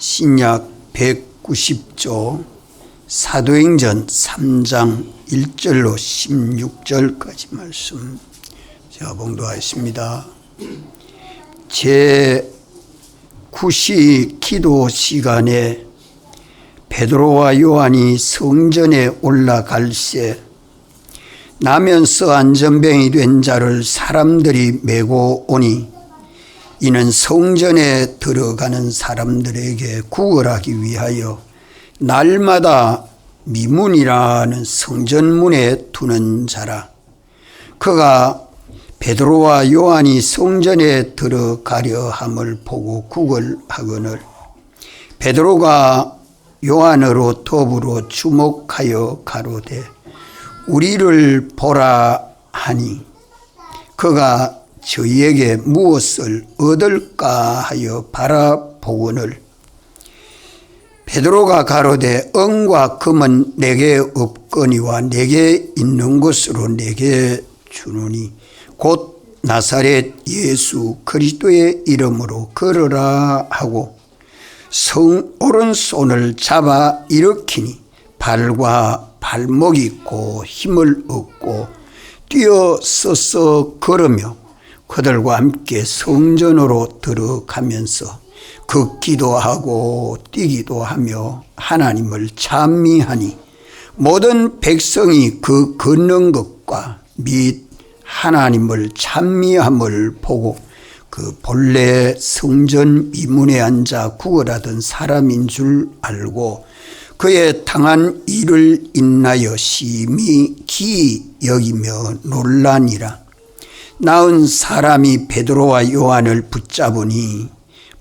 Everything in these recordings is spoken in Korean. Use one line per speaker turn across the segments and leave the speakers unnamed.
신약 190조 사도행전 3장 1절로 16절까지 말씀 제가 봉독하겠습니다. 제9시 기도 시간에 베드로와 요한이 성전에 올라갈새 나면서 안전병이 된 자를 사람들이 메고 오니 이는 성전에 들어가는 사람들에게 구걸하기 위하여 날마다 미문이라는 성전문에 두는 자라. 그가 베드로와 요한이 성전에 들어가려 함을 보고 구걸하거늘 베드로가 요한으로 더불어 주목하여 가로되 우리를 보라 하니 그가 저희에게 무엇을 얻을까 하여 바라보거늘 베드로가 가로되 은과 금은 내게 없거니와 내게 있는 것으로 내게 주노니 곧 나사렛 예수 그리스도의 이름으로 걸으라 하고 오른손을 잡아 일으키니 발과 발목이 있고 힘을 얻고 뛰어서서 걸으며 그들과 함께 성전으로 들어가면서 걷기도 하고 뛰기도 하며 하나님을 찬미하니 모든 백성이 그 걷는 것과 및 하나님을 찬미함을 보고 그 본래 성전 미문에 앉아 구걸하던 사람인 줄 알고 그의 당한 일을 인하여 심히 기이 여기며 놀라니라. 나은 사람이 베드로와 요한을 붙잡으니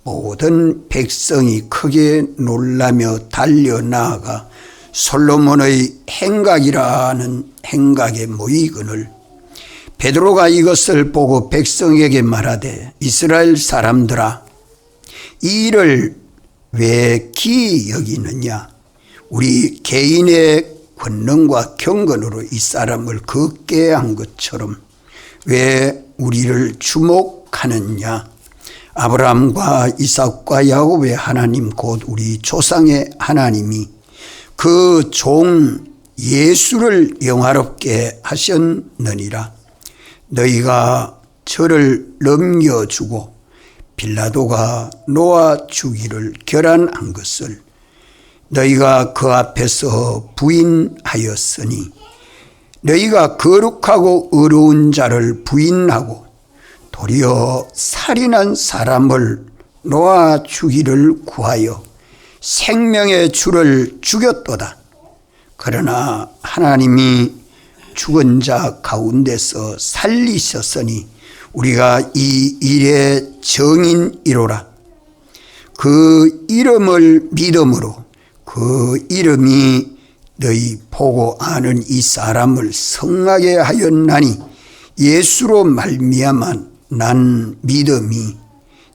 모든 백성이 크게 놀라며 달려나아가 솔로몬의 행각이라는 행각에 모이거늘 베드로가 이것을 보고 백성에게 말하되 이스라엘 사람들아 이 일을 왜 기이 여기느냐. 우리 개인의 권능과 경건으로 이 사람을 걷게 한 것처럼 왜 우리를 주목하느냐. 아브라함과 이삭과 야곱의 하나님 곧 우리 조상의 하나님이 그 종 예수를 영화롭게 하셨느니라. 너희가 저를 넘겨주고 빌라도가 놓아 주기를 결안한 것을 너희가 그 앞에서 부인하였으니 너희가 거룩하고 의로운 자를 부인하고 도리어 살인한 사람을 놓아 주기를 구하여 생명의 주를 죽였도다. 그러나 하나님이 죽은 자 가운데서 살리셨으니 우리가 이 일의 정인이로라. 그 이름을 믿음으로 그 이름이 너희 보고 아는 이 사람을 성하게 하였나니 예수로 말미암아 난 믿음이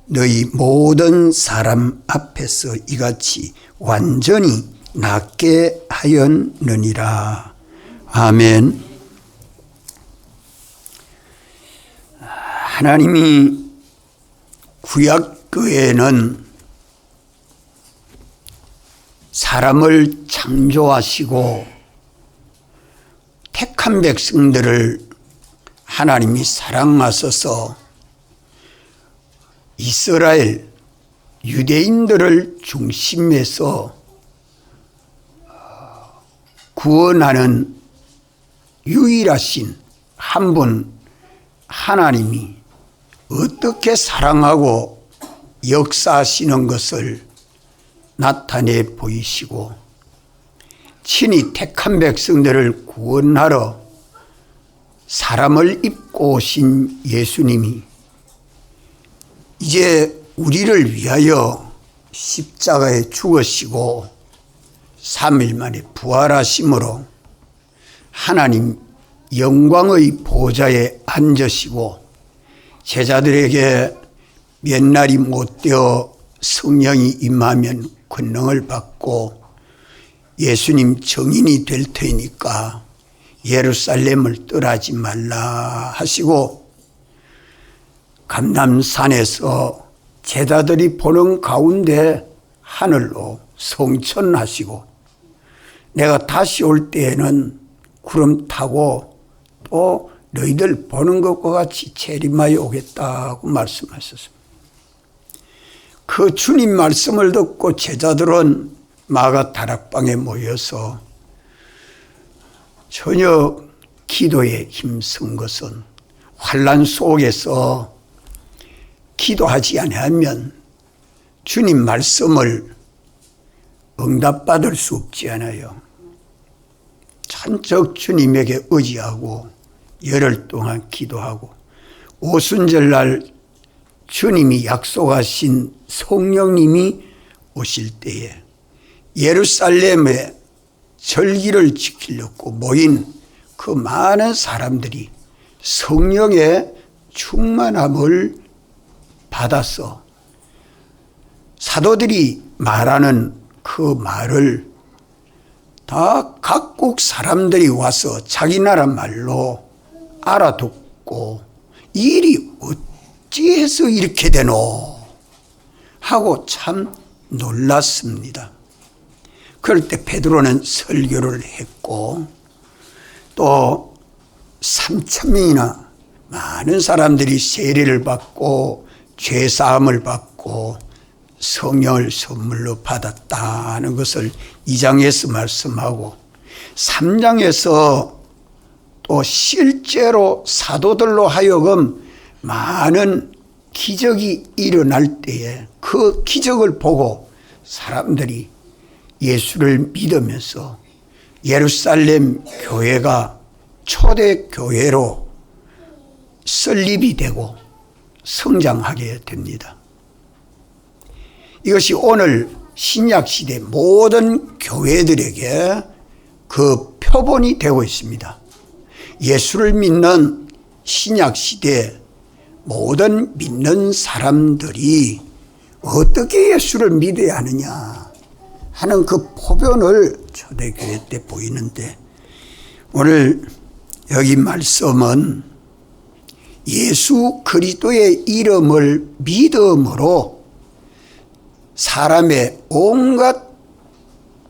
너희 모든 사람 앞에서 이같이 완전히 낫게 하였느니라. 아멘. 하나님이 구약교회는 사람을 창조하시고 택한 백성들을 하나님이 사랑하셔서 이스라엘 유대인들을 중심에서 구원하는 유일하신 한 분 하나님이 어떻게 사랑하고 역사하시는 것을 나타내 보이시고 친히 택한 백성들을 구원하러 사람을 입고 오신 예수님이 이제 우리를 위하여 십자가에 죽으시고 3일 만에 부활하심으로 하나님 영광의 보좌에 앉으시고 제자들에게 몇 날이 못 되어 성령이 임하면 권능을 받고 예수님 정인이 될 테니까 예루살렘을 떠나지 말라 하시고 감람산에서 제자들이 보는 가운데 하늘로 성천하시고 내가 다시 올 때에는 구름 타고 또 너희들 보는 것과 같이 재림하여 오겠다고 말씀하셨습니다. 그 주님 말씀을 듣고 제자들은 마가 다락방에 모여서 전혀 기도에 힘쓴 것은 환난 속에서 기도하지 아니하면 주님 말씀을 응답받을 수 없지 않아요. 천적 주님에게 의지하고 열흘 동안 기도하고 오순절날 주님이 약속하신 성령님이 오실 때에 예루살렘에 절기를 지키려고 모인 그 많은 사람들이 성령의 충만함을 받아서 사도들이 말하는 그 말을 다 각국 사람들이 와서 자기 나라 말로 알아듣고 일이 어찌해서 이렇게 되노 하고 참 놀랐습니다. 그럴 때 베드로는 설교를 했고 또 3,000명이나 많은 사람들이 세례를 받고 죄사함을 받고 성령을 선물로 받았다는 것을 2장에서 말씀하고 3장에서 또 실제로 사도들로 하여금 많은 기적이 일어날 때에 그 기적을 보고 사람들이 예수를 믿으면서 예루살렘 교회가 초대 교회로 설립이 되고 성장하게 됩니다. 이것이 오늘 신약시대 모든 교회들에게 그 표본이 되고 있습니다. 예수를 믿는 신약시대 모든 믿는 사람들이 어떻게 예수를 믿어야 하느냐 하는 그 포변을 초대교회 때 보이는데 오늘 여기 말씀은 예수 그리스도의 이름을 믿음으로 사람의 온갖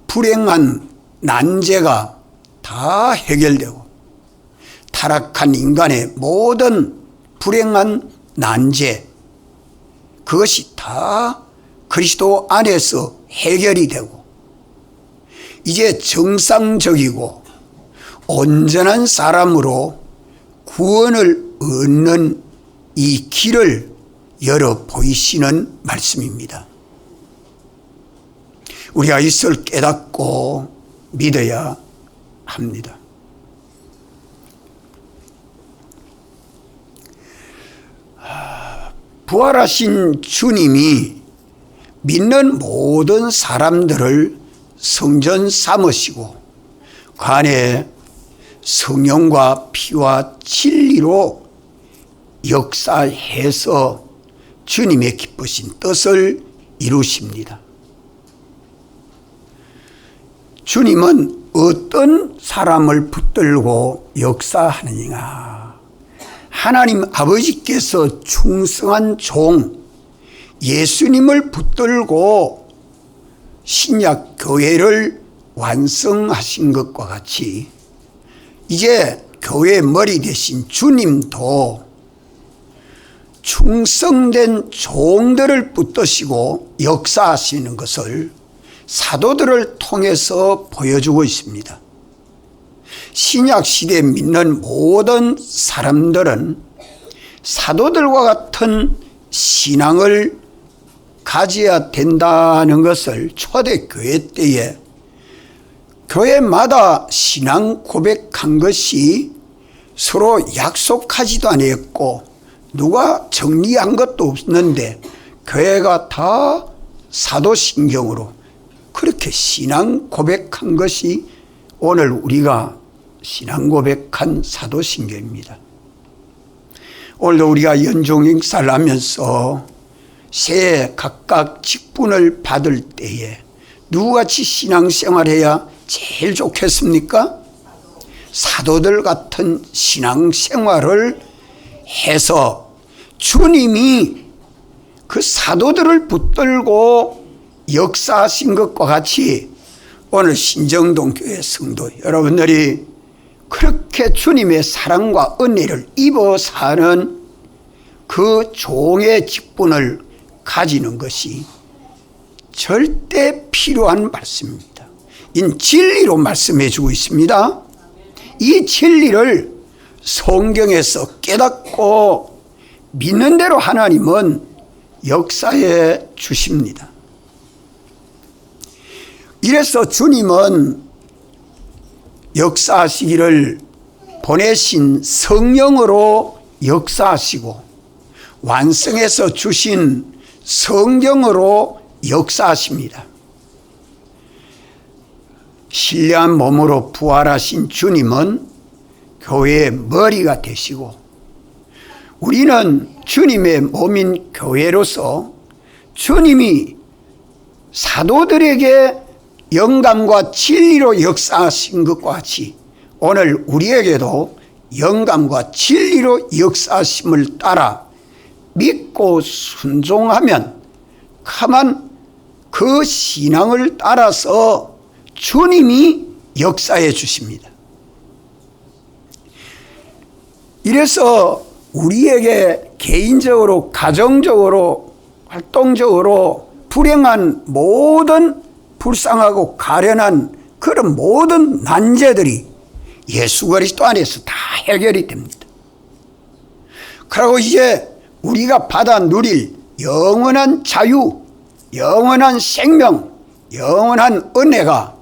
불행한 난제가 다 해결되고 타락한 인간의 모든 불행한 난제 그것이 다 그리스도 안에서 해결이 되고 이제 정상적이고 온전한 사람으로 구원을 얻는 이 길을 열어 보이시는 말씀입니다. 우리가 이것을 깨닫고 믿어야 합니다. 부활하신 주님이 믿는 모든 사람들을 성전 삼으시고 그 안에 성령과 피와 진리로 역사해서 주님의 기쁘신 뜻을 이루십니다. 주님은 어떤 사람을 붙들고 역사하느냐? 하나님 아버지께서 충성한 종 예수님을 붙들고 신약 교회를 완성하신 것과 같이 이제 교회의 머리 대신 주님도 충성된 종들을 붙드시고 역사하시는 것을 사도들을 통해서 보여주고 있습니다. 신약시대에 믿는 모든 사람들은 사도들과 같은 신앙을 가져야 된다는 것을 초대교회 때에 교회마다 신앙 고백한 것이 서로 약속하지도 않았고 누가 정리한 것도 없는데 교회가 다 사도신경으로 그렇게 신앙 고백한 것이 오늘 우리가 신앙 고백한 사도신경입니다. 오늘도 우리가 연종행사를 하면서 새해 각각 직분을 받을 때에 누구같이 신앙생활해야 제일 좋겠습니까? 사도들 같은 신앙생활을 해서 주님이 그 사도들을 붙들고 역사하신 것과 같이 오늘 신정동 교회 성도 여러분들이 그렇게 주님의 사랑과 은혜를 입어 사는 그 종의 직분을 가지는 것이 절대 필요한 말씀입니다. 이 진리로 말씀해 주고 있습니다. 이 진리를 성경에서 깨닫고 믿는 대로 하나님은 역사해 주십니다. 이래서 주님은 역사하시기를 보내신 성령으로 역사하시고 완성해서 주신 성경으로 역사하십니다. 신령한 몸으로 부활하신 주님은 교회의 머리가 되시고 우리는 주님의 몸인 교회로서 주님이 사도들에게 영감과 진리로 역사하신 것과 같이 오늘 우리에게도 영감과 진리로 역사하심을 따라 믿고 순종하면 가만 그 신앙을 따라서 주님이 역사해 주십니다. 이래서 우리에게 개인적으로 가정적으로 활동적으로 불행한 모든 불쌍하고 가련한 그런 모든 난제들이 예수 그리스도 안에서 다 해결이 됩니다. 그리고 이제 우리가 받아 누릴 영원한 자유, 영원한 생명, 영원한 은혜가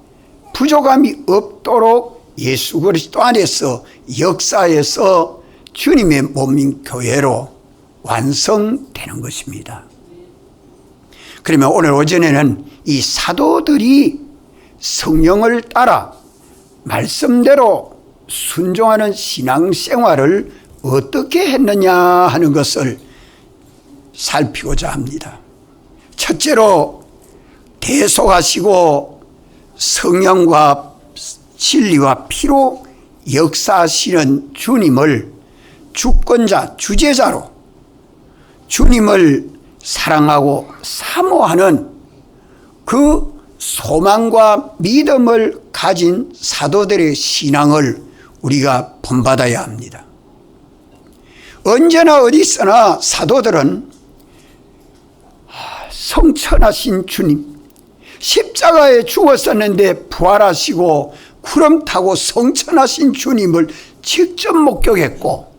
부족함이 없도록 예수 그리스도 안에서 역사해서 주님의 몸인 교회로 완성되는 것입니다. 그러면 오늘 오전에는 이 사도들이 성령을 따라 말씀대로 순종하는 신앙생활을 어떻게 했느냐 하는 것을 살피고자 합니다. 첫째로 대속하시고 성령과 진리와 피로 역사하시는 주님을 주권자, 주제자로 주님을 사랑하고 사모하는 그 소망과 믿음을 가진 사도들의 신앙을 우리가 본받아야 합니다. 언제나 어디 있으나 사도들은 성천하신 주님, 십자가에 죽었었는데 부활하시고 구름 타고 성천하신 주님을 직접 목격했고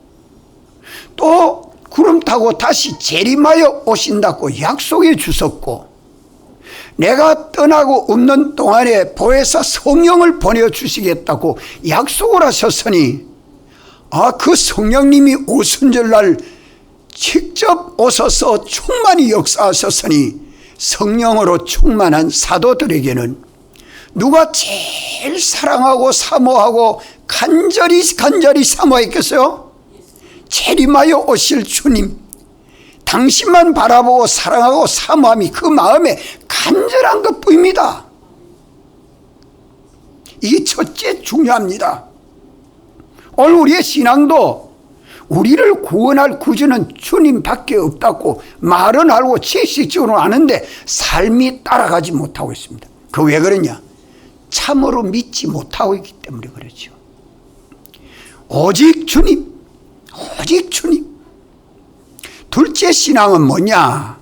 또 구름 타고 다시 재림하여 오신다고 약속해 주셨고 내가 떠나고 없는 동안에 보혜사 성령을 보내주시겠다고 약속을 하셨으니 그 성령님이 오순절날 직접 오셔서 충만히 역사하셨으니 성령으로 충만한 사도들에게는 누가 제일 사랑하고 사모하고 간절히 사모했겠어요? 재림하여 오실 주님, 당신만 바라보고 사랑하고 사모함이 그 마음에 간절한 것뿐입니다. 이게 첫째 중요합니다. 오늘 우리의 신앙도 우리를 구원할 구주는 주님밖에 없다고 말은 알고 지식적으로 아는데 삶이 따라가지 못하고 있습니다. 그 왜 그러냐? 참으로 믿지 못하고 있기 때문에 그렇죠. 오직 주님, 오직 주님. 둘째 신앙은 뭐냐?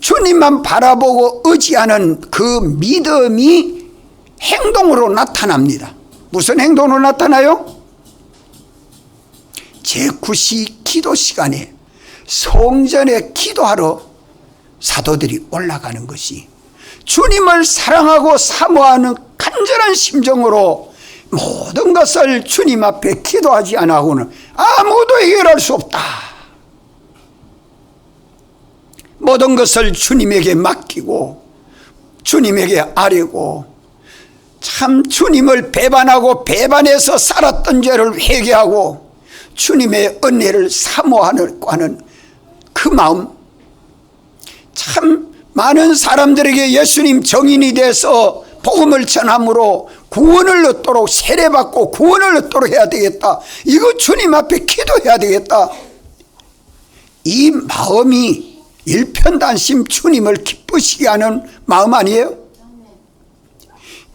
주님만 바라보고 의지하는 그 믿음이 행동으로 나타납니다. 무슨 행동으로 나타나요? 제9시 기도 시간에 성전에 기도하러 사도들이 올라가는 것이 주님을 사랑하고 사모하는 간절한 심정으로 모든 것을 주님 앞에 기도하지 않고는 아무도 해결할 수 없다. 모든 것을 주님에게 맡기고 주님에게 아뢰고 참 주님을 배반하고 배반해서 살았던 죄를 회개하고 주님의 은혜를 사모하는 그 마음, 참 많은 사람들에게 예수님 정인이 돼서 복음을 전함으로 구원을 얻도록 세례받고 구원을 얻도록 해야 되겠다. 이거 주님 앞에 기도해야 되겠다. 이 마음이 일편단심 주님을 기쁘시게 하는 마음 아니에요?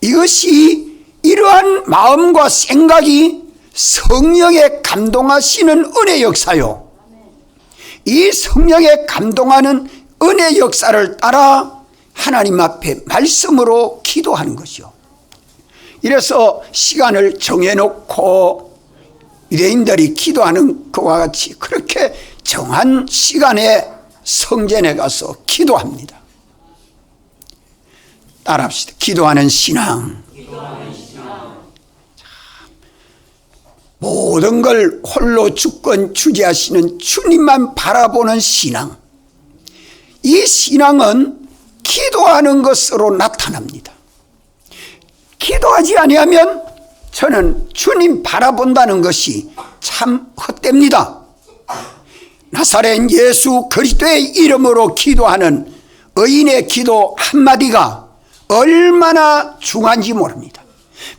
이것이 이러한 마음과 생각이 성령에 감동하시는 은혜 역사요. 이 성령에 감동하는 은혜 역사를 따라 하나님 앞에 말씀으로 기도하는 것이요. 이래서 시간을 정해놓고 유대인들이 기도하는 것과 같이 그렇게 정한 시간에 성전에 가서 기도합니다. 따라합시다. 기도하는 신앙. 모든 걸 홀로 주권 주재하시는 주님만 바라보는 신앙. 이 신앙은 기도하는 것으로 나타납니다. 기도하지 아니하면 저는 주님 바라본다는 것이 참 헛됩니다. 나사렛 예수 그리스도의 이름으로 기도하는 의인의 기도 한마디가 얼마나 중요한지 모릅니다.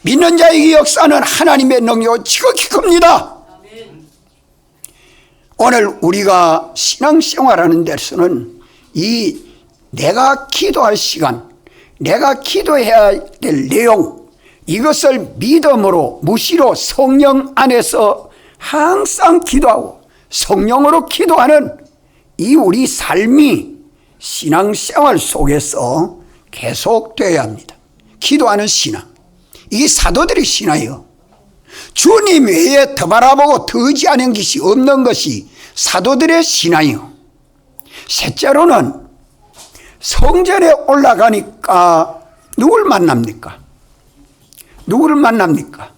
믿는 자의 역사는 하나님의 능력이 지극히 큽니다. 오늘 우리가 신앙생활하는 데서는 이 내가 기도할 시간, 내가 기도해야 될 내용, 이것을 믿음으로 무시로 성령 안에서 항상 기도하고 성령으로 기도하는 이 우리 삶이 신앙생활 속에서 계속되어야 합니다. 기도하는 신앙. 이게 사도들의 신앙이에요. 주님 외에 더 바라보고 더 의지하는 것이 없는 것이 사도들의 신앙이에요. 셋째로는 성전에 올라가니까 누굴 만납니까? 누구를 만납니까?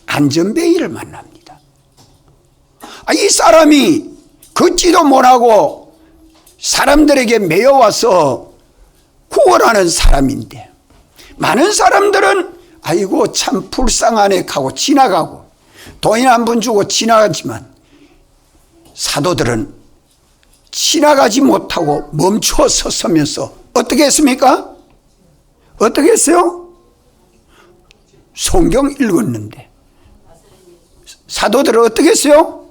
안전뱅이를 만납니다. 이 사람이 걷지도 못하고 사람들에게 매여와서 구걸하는 사람인데 많은 사람들은 아이고 참 불쌍하네 하고 지나가고 돈이 한 푼 주고 지나가지만 사도들은 지나가지 못하고 멈춰 섰으면서 어떻게 했습니까? 어떻게 했어요? 성경 읽었는데 사도들은 어떻게 했어요?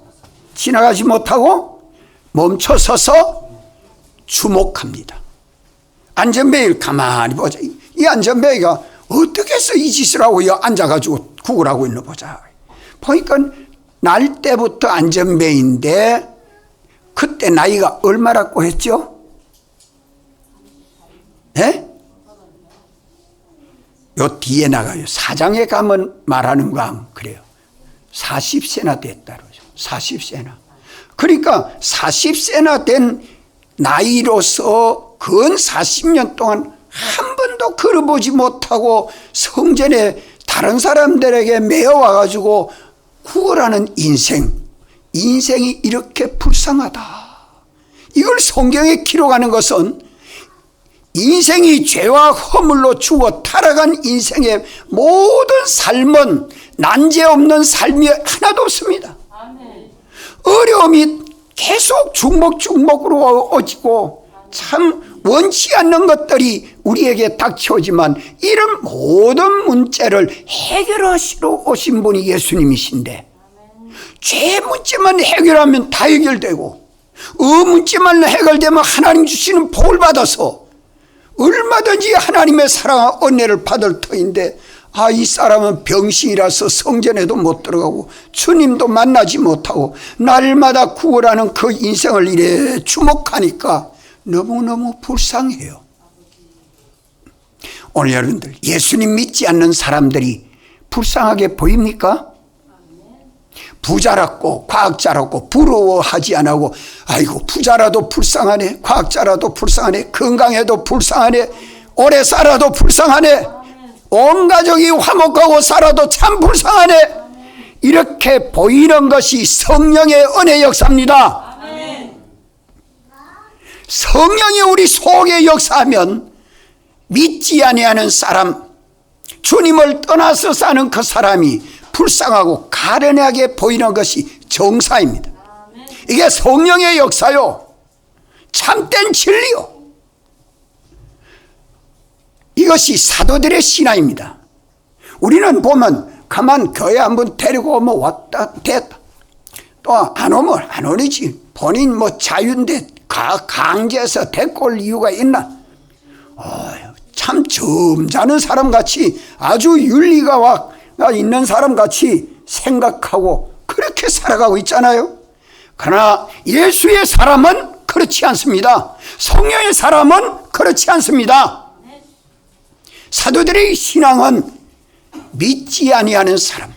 지나가지 못하고 멈춰 서서 주목합니다. 안전뱅이를 가만히 보자. 이 안전뱅이가 어떻게 해서 이 짓을 하고 앉아가지고 구걸하고 있는 보자. 보니까 날 때부터 안전뱅이인데 그때 나이가 얼마라고 했죠? 네? 요 뒤에 나가요. 사장에 가면 말하는 거 하면 그래요. 40세나 됐다 그러죠. 40세나. 그러니까 40세나 된 나이로서 근 40년 동안 한 번도 걸어보지 못하고 성전에 다른 사람들에게 매여와가지고 구걸하는 인생이 이렇게 불쌍하다. 이걸 성경에 기록하는 것은 인생이 죄와 허물로 죽어 타락한 인생의 모든 삶은 난제없는 삶이 하나도 없습니다. 어려움이 계속 중복으로 오지고 참 원치 않는 것들이 우리에게 닥쳐오지만 이런 모든 문제를 해결하시러 오신 분이 예수님이신데 죄 문제만 해결하면 다 해결되고 문제만 해결되면 하나님 주시는 복을 받아서 얼마든지 하나님의 사랑과 은혜를 받을 터인데 이 사람은 병신이라서 성전에도 못 들어가고 주님도 만나지 못하고 날마다 구걸하는 그 인생을 이래 주목하니까 너무너무 불쌍해요. 오늘 여러분들 예수님 믿지 않는 사람들이 불쌍하게 보입니까? 부자랍고 과학자랍고 부러워하지 않고 아이고 부자라도 불쌍하네, 과학자라도 불쌍하네, 건강해도 불쌍하네, 오래 살아도 불쌍하네, 온 가족이 화목하고 살아도 참 불쌍하네, 이렇게 보이는 것이 성령의 은혜 역사입니다. 성령이 우리 속에 역사하면 믿지 아니하는 사람, 주님을 떠나서 사는 그 사람이 불쌍하고 가련하게 보이는 것이 정사입니다. 이게 성령의 역사요, 참된 진리요. 이것이 사도들의 신앙입니다. 우리는 보면 가만 교회 한번 데리고 왔다 됐다 또 안 오면 안 오니지, 본인 자유인데 강제해서 데리고 올 이유가 있나? 참 점잖은 사람같이 아주 윤리가 있는 사람같이 생각하고 그렇게 살아가고 있잖아요. 그러나 예수의 사람은 그렇지 않습니다. 성령의 사람은 그렇지 않습니다. 사도들의 신앙은 믿지 아니하는 사람,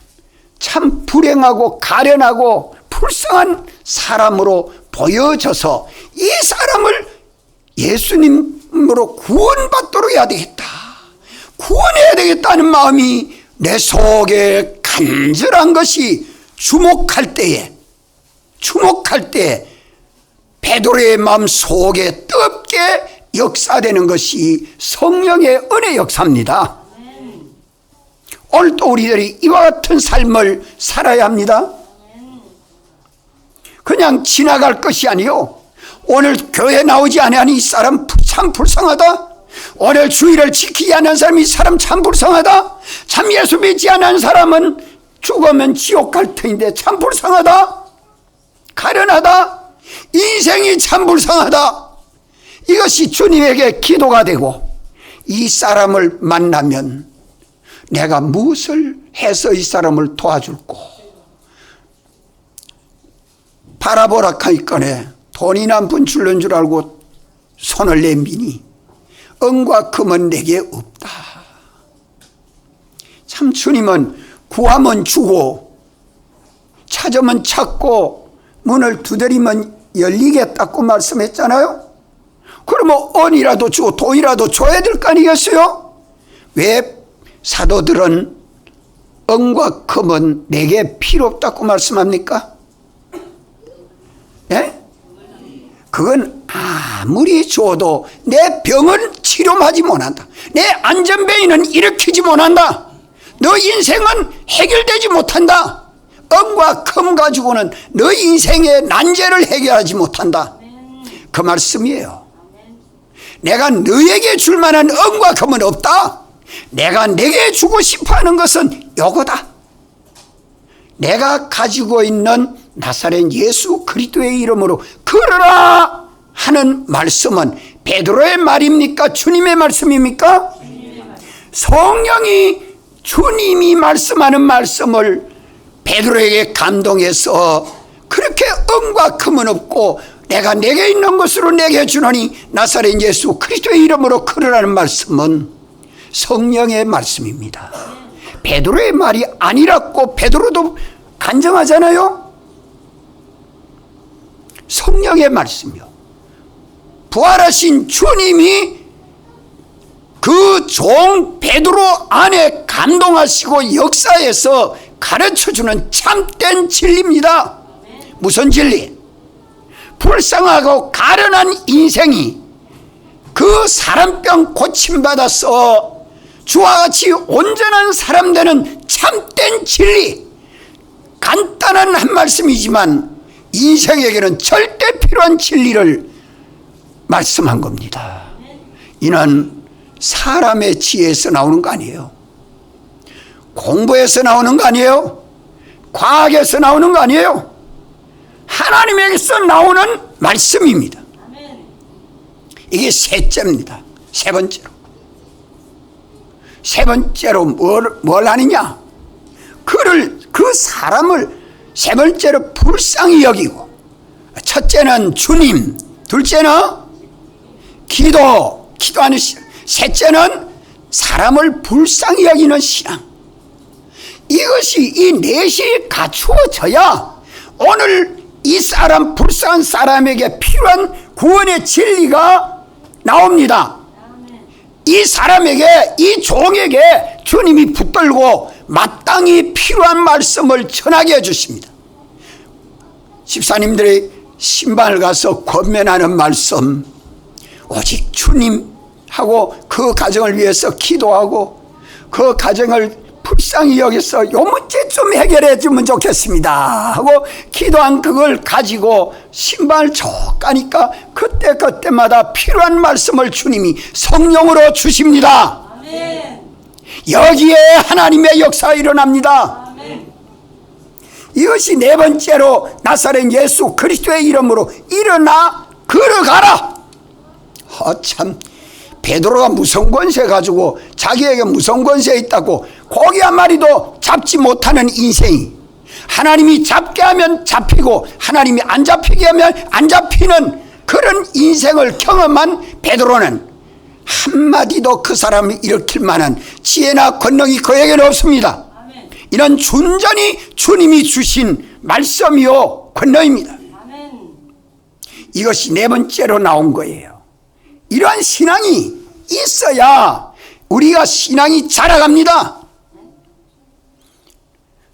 참 불행하고 가련하고 불쌍한 사람으로 보여져서 이 사람을 예수님으로 구원받도록 해야 되겠다, 구원해야 되겠다는 마음이 내 속에 간절한 것이 주목할 때에 베드로의 마음 속에 뜨겁게 역사되는 것이 성령의 은혜 역사입니다. 오늘도 우리들이 이와 같은 삶을 살아야 합니다. 그냥 지나갈 것이 아니요, 오늘 교회 나오지 아니하니 이 사람 참 불쌍하다, 오늘 주의를 지키지 않는 사람이 이 사람 참 불쌍하다, 참 예수 믿지 않는 사람은 죽으면 지옥 갈 터인데 참 불쌍하다, 가련하다, 인생이 참 불쌍하다, 이것이 주님에게 기도가 되고, 이 사람을 만나면 내가 무엇을 해서 이 사람을 도와줄고, 바라보라 하니까네 돈이나 한 푼 줄는 줄 알고 손을 내미니 은과 금은 내게 없다. 참 주님은 구하면 주고 찾으면 찾고 문을 두드리면 열리겠다고 말씀했잖아요. 그러면 은이라도 주고 돈이라도 줘야 될 거 아니겠어요? 왜 사도들은 은과 금은 내게 필요 없다고 말씀합니까? 예? 그건 아무리 줘도 내 병은 치료하지 못한다, 내 안전뱅이는 일으키지 못한다, 너 인생은 해결되지 못한다, 은과 금 가지고는 너 인생의 난제를 해결하지 못한다, 그 말씀이에요. 내가 너에게 줄 만한 은과 금은 없다. 내가 내게 주고 싶어하는 것은 요거다. 내가 가지고 있는 나사렛 예수 그리스도의 이름으로 걸어라 하는 말씀은 베드로의 말입니까? 주님의 말씀입니까? 성령이 주님이 말씀하는 말씀을 베드로에게 감동해서 그렇게 은과 금은 없고 내가 내게 있는 것으로 내게 주노니 나사렛 예수 그리스도의 이름으로 걸으라는 말씀은 성령의 말씀입니다. 베드로의 말이 아니라고 베드로도 간증하잖아요. 성령의 말씀이요, 부활하신 주님이 그 종 베드로 안에 감동하시고 역사에서 가르쳐주는 참된 진리입니다. 무슨 진리? 불쌍하고 가련한 인생이 그 사람병 고침받아서 주와 같이 온전한 사람 되는 참된 진리, 간단한 한 말씀이지만 인생에게는 절대 필요한 진리를 말씀한 겁니다. 이는 사람의 지혜에서 나오는 거 아니에요. 공부에서 나오는 거 아니에요. 과학에서 나오는 거 아니에요. 하나님에게서 나오는 말씀입니다. 이게 셋째입니다. 세 번째로 뭘 하느냐? 그 사람을 세 번째로 불쌍히 여기고, 첫째는 주님, 둘째는 기도하는 신앙, 셋째는 사람을 불쌍히 여기는 신앙. 이것이 이 넷이 갖추어져야 오늘 이 사람, 불쌍한 사람에게 필요한 구원의 진리가 나옵니다. 이 사람에게, 이 종에게 주님이 붙들고 마땅히 필요한 말씀을 전하게 해주십니다. 집사님들이 신방을 가서 권면하는 말씀, 오직 주님하고 그 가정을 위해서 기도하고 그 가정을 불쌍히 여기서 요 문제 좀 해결해 주면 좋겠습니다 하고 기도한 그걸 가지고 신방을 쭉 가니까 그때마다 필요한 말씀을 주님이 성령으로 주십니다. 아멘. 여기에 하나님의 역사가 일어납니다. 아멘. 이것이 네 번째로 나사렛 예수 그리스도의 이름으로 일어나 걸어가라. 참, 베드로가 무슨 권세 가지고 자기에게 무슨 권세 있다고 고기 한 마리도 잡지 못하는 인생이, 하나님이 잡게 하면 잡히고 하나님이 안 잡히게 하면 안 잡히는 그런 인생을 경험한 베드로는 한마디도 그 사람을 일으킬 만한 지혜나 권능이 그에게는 없습니다. 이는 순전히 주님이 주신 말씀이요 권능입니다. 이것이 네 번째로 나온 거예요. 이러한 신앙이 있어야 우리가 신앙이 자라갑니다.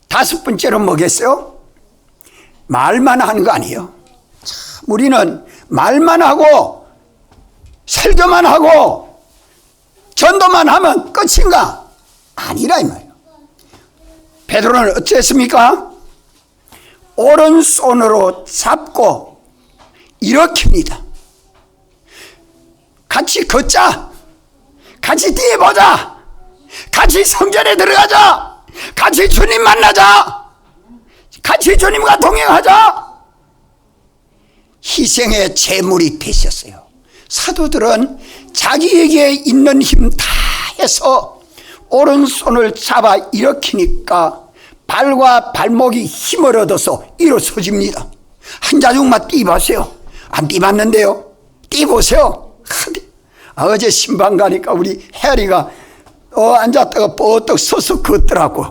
다섯 번째로 뭐겠어요? 말만 하는 거 아니에요. 참, 우리는 말만 하고 설교만 하고 전도만 하면 끝인가? 아니라 이 말이에요. 베드로는 어땠습니까? 오른손으로 잡고 일으킵니다. 같이 걷자, 같이 뛰어보자, 같이 성전에 들어가자, 같이 주님 만나자, 같이 주님과 동행하자. 희생의 제물이 되셨어요. 사도들은 자기에게 있는 힘 다 해서 오른손을 잡아 일으키니까 발과 발목이 힘을 얻어서 일어서집니다. 한자중만 뛰어보세요. 안 뛰봤는데요. 뛰어보세요. 어제 신방 가니까 우리 혜리가 앉았다가 뻗떡 서서 걷더라고.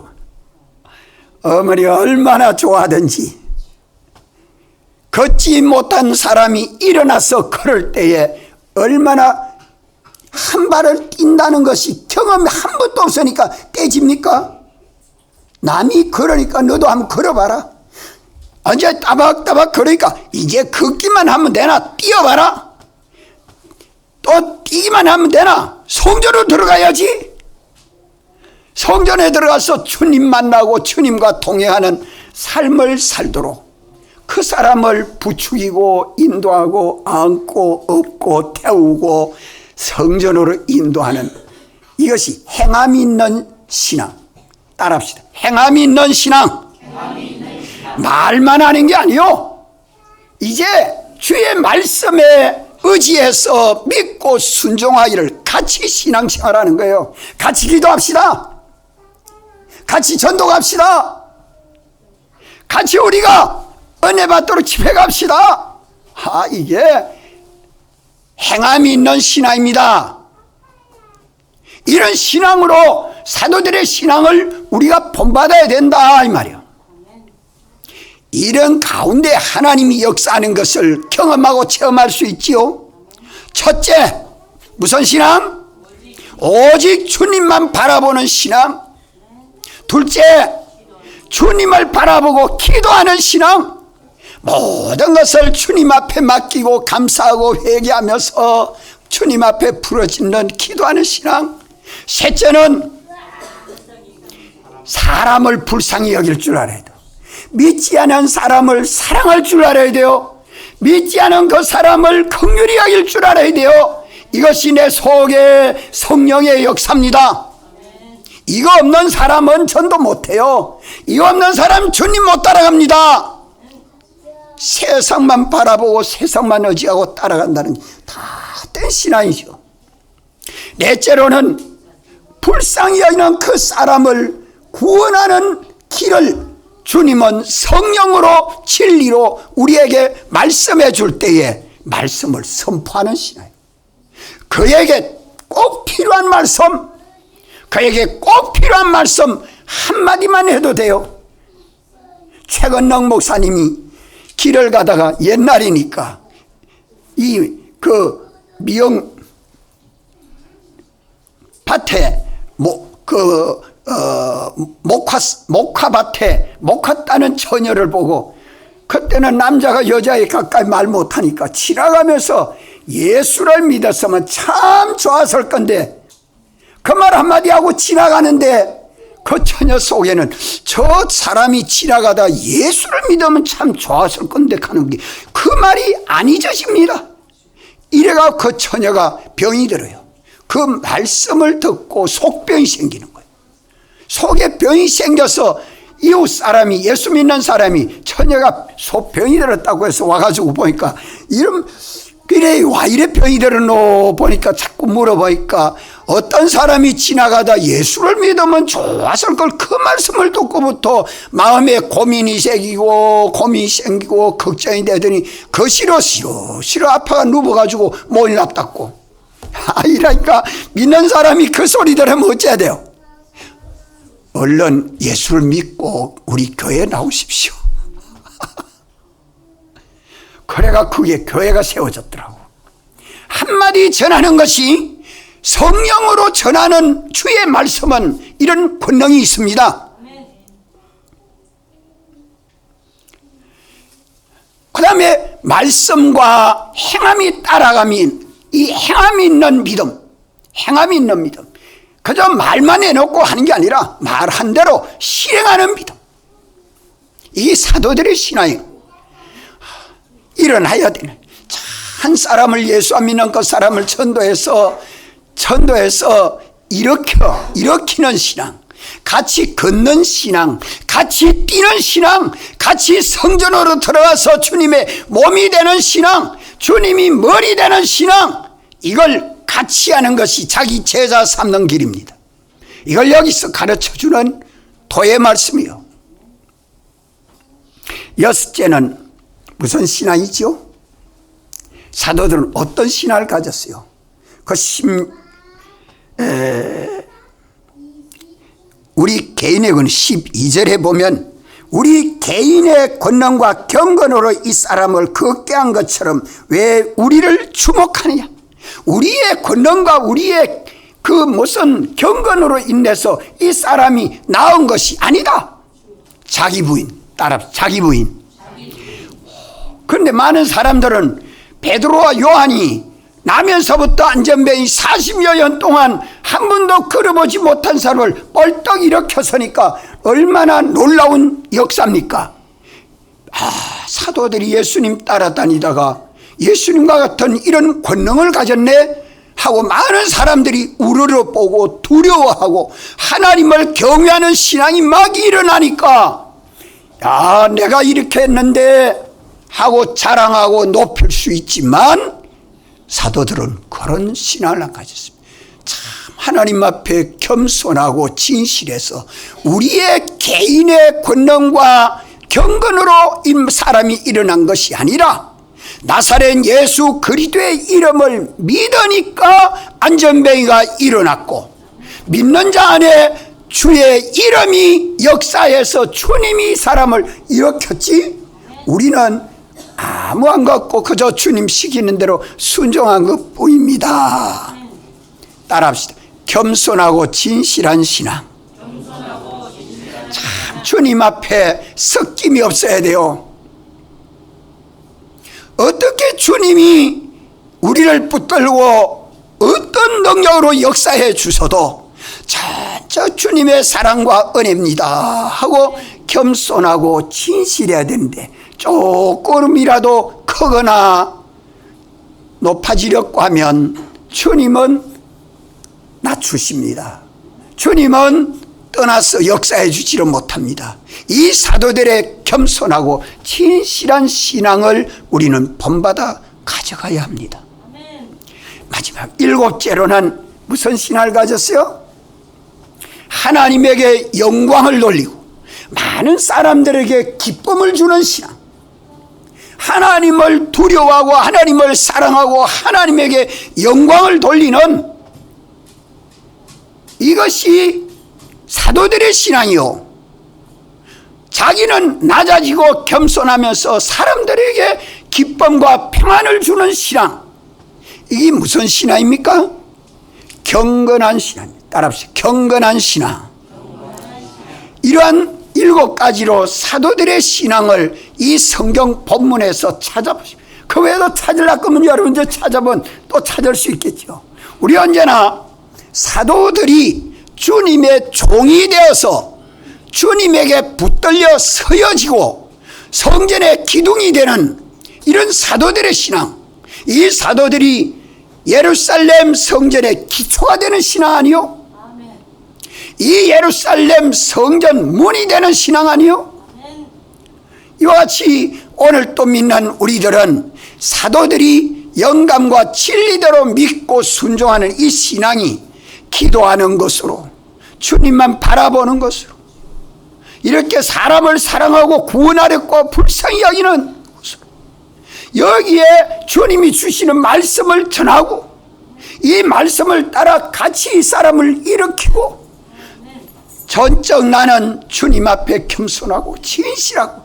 어머니 얼마나 좋아하든지 걷지 못한 사람이 일어나서 걸을 때에 얼마나 한 발을 뛴다는 것이 경험이 한 번도 없으니까 떼집니까? 남이 걸으니까 너도 한번 걸어봐라. 언제 따박따박 걸으니까 이제 걷기만 하면 되나? 뛰어봐라. 또 뛰기만 하면 되나? 성전으로 들어가야지. 성전에 들어가서 주님 만나고 주님과 동행하는 삶을 살도록 그 사람을 부추기고 인도하고 안고 업고 태우고 성전으로 인도하는, 이것이 행함이 있는 신앙. 따라합시다. 행함이 있는 신앙. 말만 하는 게 아니요, 이제 주의 말씀에 의지해서 믿고 순종하기를 같이 신앙생활하는 거예요. 같이 기도합시다. 같이 전도갑시다. 같이 우리가 은혜 받도록 집회 갑시다. 이게 행함이 있는 신앙입니다. 이런 신앙으로 사도들의 신앙을 우리가 본받아야 된다 이 말이에요. 이런 가운데 하나님이 역사하는 것을 경험하고 체험할 수 있지요. 첫째, 무슨 신앙? 오직 주님만 바라보는 신앙. 둘째, 주님을 바라보고 기도하는 신앙. 모든 것을 주님 앞에 맡기고 감사하고 회개하면서 주님 앞에 부르짖는 기도하는 신앙. 셋째는 사람을 불쌍히 여길 줄 알아야 돼요. 믿지 않은 사람을 사랑할 줄 알아야 돼요. 믿지 않은 그 사람을 긍휼히 여길 줄 알아야 돼요. 이것이 내 속에 성령의 역사입니다. 이거 없는 사람은 전도 못해요. 이거 없는 사람 주님 못 따라갑니다. 세상만 바라보고 세상만 의지하고 따라간다는 다 된 신앙이죠. 넷째로는 불쌍히 여기는 그 사람을 구원하는 길을 주님은 성령으로 진리로 우리에게 말씀해 줄 때에 말씀을 선포하는 신앙이에요. 그에게 꼭 필요한 말씀, 그에게 꼭 필요한 말씀 한마디만 해도 돼요. 최건능 목사님이 길을 가다가 옛날이니까 미영 밭에 목화밭에 목화 따는 처녀를 보고, 그때는 남자가 여자에 가까이 말 못하니까 지나가면서 예수를 믿었으면 참 좋았을 건데 그 말 한마디 하고 지나가는데 그 처녀 속에는 저 사람이 지나가다 예수를 믿으면 참 좋았을 건데 하는 게 그 말이 안 잊어집니다. 이래가 그 처녀가 병이 들어요. 그 말씀을 듣고 속병이 생기는 거예요. 속에 병이 생겨서 이웃 사람이, 예수 믿는 사람이 처녀가 속병이 들었다고 해서 와가지고 보니까 이런 그래 와 이래 병이 들어노 보니까 자꾸 물어보니까 어떤 사람이 지나가다 예수를 믿으면 좋았을 걸 그 말씀을 듣고부터 마음에 고민이 생기고 걱정이 되더니 그 싫어 아파가 누워가지고 못 납답고 이러니까 믿는 사람이 그 소리 들으면 어째야 돼요? 얼른 예수를 믿고 우리 교회에 나오십시오. 그래가 그게 교회가 세워졌더라고. 한마디 전하는 것이 성령으로 전하는 주의 말씀은 이런 권능이 있습니다. 그 다음에 말씀과 행함이 따라가면 이 행함이 있는 믿음, 그저 말만 해놓고 하는 게 아니라 말한 대로 실행하는 믿음, 이 사도들의 신앙이 일어나야 되는, 한 사람을 예수 안 믿는 그 사람을 전도해서 일으키는 신앙, 같이 걷는 신앙, 같이 뛰는 신앙, 같이 성전으로 들어가서 주님의 몸이 되는 신앙, 주님이 머리 되는 신앙, 이걸 같이 하는 것이 자기 제자 삼는 길입니다. 이걸 여기서 가르쳐주는 도의 말씀이요. 여섯째는 무슨 신앙이죠? 사도들은 어떤 신앙을 가졌어요? 우리 개인의 건 12절에 보면 우리 개인의 권능과 경건으로 이 사람을 걷게 한 것처럼 왜 우리를 주목하느냐? 우리의 권능과 우리의 그 무슨 경건으로 인해서 이 사람이 나은 것이 아니다. 자기 부인. 그런데 많은 사람들은 베드로와 요한이 나면서부터 안전뱅이 40여 년 동안 한 번도 걸어보지 못한 사람을 벌떡 일으켜서니까 얼마나 놀라운 역사입니까? 사도들이 예수님 따라다니다가 예수님과 같은 이런 권능을 가졌네 하고 많은 사람들이 우러러보고 두려워하고 하나님을 경외하는 신앙이 막 일어나니까 내가 이렇게 했는데 하고 자랑하고 높일 수 있지만 사도들은 그런 신앙을 안 가졌습니다. 참 하나님 앞에 겸손하고 진실해서 우리의 개인의 권능과 경건으로 사람이 일어난 것이 아니라 나사렛 예수 그리스도의 이름을 믿으니까 안전뱅이가 일어났고, 믿는 자 안에 주의 이름이 역사해서 주님이 사람을 일으켰지, 우리는 아무 안 갖고 그저 주님 시키는 대로 순종한 것뿐입니다. 따라합시다. 겸손하고 진실한 신앙. 참 주님 앞에 섞임이 없어야 돼요. 어떻게 주님이 우리를 붙들고 어떤 능력으로 역사해 주셔도 전적 주님의 사랑과 은혜입니다 하고 겸손하고 진실해야 되는데, 조금이라도 크거나 높아지려고 하면 주님은 낮추십니다. 주님은 떠나서 역사해 주지를 못합니다. 이 사도들의 겸손하고 진실한 신앙을 우리는 본받아 가져가야 합니다. 마지막 7째로는 무슨 신앙을 가졌어요? 하나님에게 영광을 돌리고 많은 사람들에게 기쁨을 주는 신앙, 하나님을 두려워하고 하나님을 사랑하고 하나님에게 영광을 돌리는, 이것이 사도들의 신앙이요. 자기는 낮아지고 겸손하면서 사람들에게 기쁨과 평안을 주는 신앙, 이게 무슨 신앙입니까? 경건한 신앙입니다. 따라합시다. 경건한 신앙. 이러한 7가지로 사도들의 신앙을 이 성경 본문에서 찾아보십시오. 그 외에도 찾으려고 하면 여러분들 찾아보면 또 찾을 수 있겠죠. 우리 언제나 사도들이 주님의 종이 되어서 주님에게 붙들려 서여지고 성전의 기둥이 되는 이런 사도들의 신앙, 이 사도들이 예루살렘 성전의 기초가 되는 신앙 아니요? 이 예루살렘 성전 문이 되는 신앙 아니요? 이와 같이 오늘 또 믿는 우리들은 사도들이 영감과 진리대로 믿고 순종하는 이 신앙이 기도하는 것으로, 주님만 바라보는 것으로, 이렇게 사람을 사랑하고 구원하려고 불쌍히 여기는 것으로, 여기에 주님이 주시는 말씀을 전하고 이 말씀을 따라 같이 이 사람을 일으키고, 전적 나는 주님 앞에 겸손하고 진실하고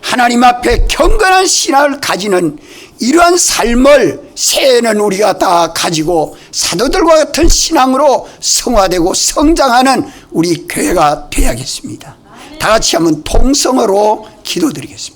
하나님 앞에 경건한 신앙을 가지는 이러한 삶을 새해에는 우리가 다 가지고 사도들과 같은 신앙으로 성화되고 성장하는 우리 교회가 되어야겠습니다. 다 같이 한번 통성으로 기도드리겠습니다.